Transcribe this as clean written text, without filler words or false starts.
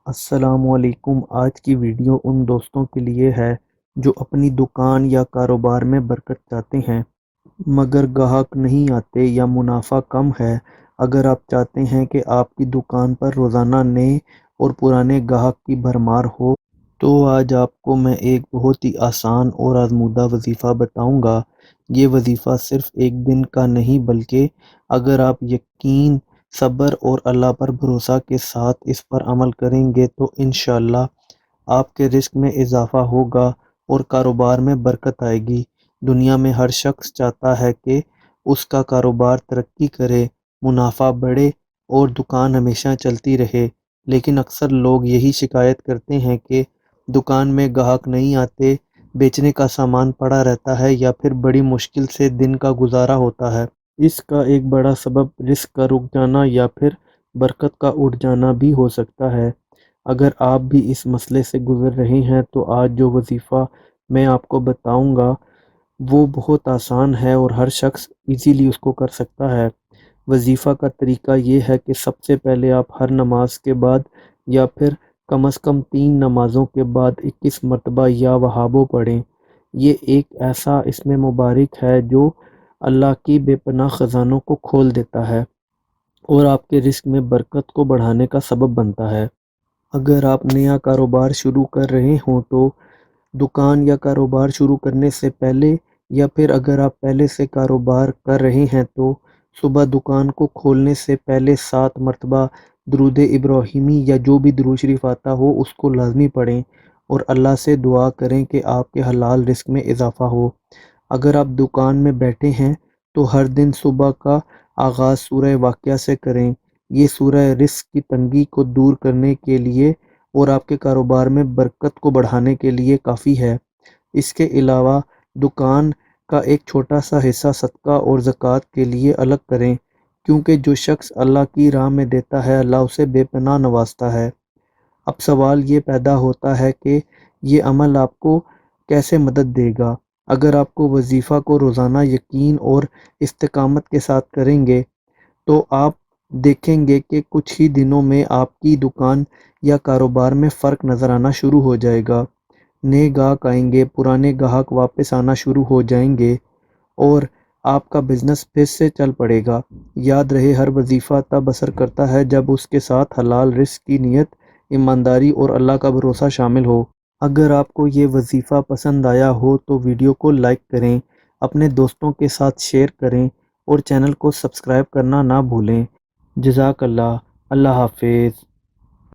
السلام علیکم۔ آج کی ویڈیو ان دوستوں کے لیے ہے جو اپنی دکان یا کاروبار میں برکت چاہتے ہیں مگر گاہک نہیں آتے یا منافع کم ہے۔ اگر آپ چاہتے ہیں کہ آپ کی دکان پر روزانہ نئے اور پرانے گاہک کی بھرمار ہو تو آج آپ کو میں ایک بہت ہی آسان اور آزمودہ وظیفہ بتاؤں گا۔ یہ وظیفہ صرف ایک دن کا نہیں بلکہ اگر آپ یقین، صبر اور اللہ پر بھروسہ کے ساتھ اس پر عمل کریں گے تو انشاءاللہ آپ کے رزق میں اضافہ ہوگا اور کاروبار میں برکت آئے گی۔ دنیا میں ہر شخص چاہتا ہے کہ اس کا کاروبار ترقی کرے، منافع بڑھے اور دکان ہمیشہ چلتی رہے، لیکن اکثر لوگ یہی شکایت کرتے ہیں کہ دکان میں گاہک نہیں آتے، بیچنے کا سامان پڑا رہتا ہے یا پھر بڑی مشکل سے دن کا گزارا ہوتا ہے۔ اس کا ایک بڑا سبب رزق کا رک جانا یا پھر برکت کا اٹھ جانا بھی ہو سکتا ہے۔ اگر آپ بھی اس مسئلے سے گزر رہے ہیں تو آج جو وظیفہ میں آپ کو بتاؤں گا وہ بہت آسان ہے اور ہر شخص ایزیلی اس کو کر سکتا ہے۔ وظیفہ کا طریقہ یہ ہے کہ سب سے پہلے آپ ہر نماز کے بعد یا پھر کم از کم 3 نمازوں کے بعد 21 مرتبہ یا وہابو پڑھیں۔ یہ ایک ایسا اسم مبارک ہے جو اللہ کی بے پناہ خزانوں کو کھول دیتا ہے اور آپ کے رزق میں برکت کو بڑھانے کا سبب بنتا ہے۔ اگر آپ نیا کاروبار شروع کر رہے ہوں تو دکان یا کاروبار شروع کرنے سے پہلے یا پھر اگر آپ پہلے سے کاروبار کر رہے ہیں تو صبح دکان کو کھولنے سے پہلے 7 مرتبہ درود ابراہیمی یا جو بھی درود شریف آتا ہو اس کو لازمی پڑھیں اور اللہ سے دعا کریں کہ آپ کے حلال رزق میں اضافہ ہو۔ اگر آپ دکان میں بیٹھے ہیں تو ہر دن صبح کا آغاز سورہ واقعہ سے کریں۔ یہ سورہ رزق کی تنگی کو دور کرنے کے لیے اور آپ کے کاروبار میں برکت کو بڑھانے کے لیے کافی ہے۔ اس کے علاوہ دکان کا ایک چھوٹا سا حصہ صدقہ اور زکوٰۃ کے لیے الگ کریں، کیونکہ جو شخص اللہ کی راہ میں دیتا ہے اللہ اسے بے پناہ نوازتا ہے۔ اب سوال یہ پیدا ہوتا ہے کہ یہ عمل آپ کو کیسے مدد دے گا؟ اگر آپ کو وظیفہ کو روزانہ یقین اور استقامت کے ساتھ کریں گے تو آپ دیکھیں گے کہ کچھ ہی دنوں میں آپ کی دکان یا کاروبار میں فرق نظر آنا شروع ہو جائے گا۔ نئے گاہک آئیں گے، پرانے گاہک واپس آنا شروع ہو جائیں گے اور آپ کا بزنس پھر سے چل پڑے گا۔ یاد رہے، ہر وظیفہ تب اثر کرتا ہے جب اس کے ساتھ حلال رزق کی نیت، ایمانداری اور اللہ کا بھروسہ شامل ہو۔ اگر آپ کو یہ وظیفہ پسند آیا ہو تو ویڈیو کو لائک کریں، اپنے دوستوں کے ساتھ شیئر کریں اور چینل کو سبسکرائب کرنا نہ بھولیں۔ جزاک اللہ۔ اللہ حافظ۔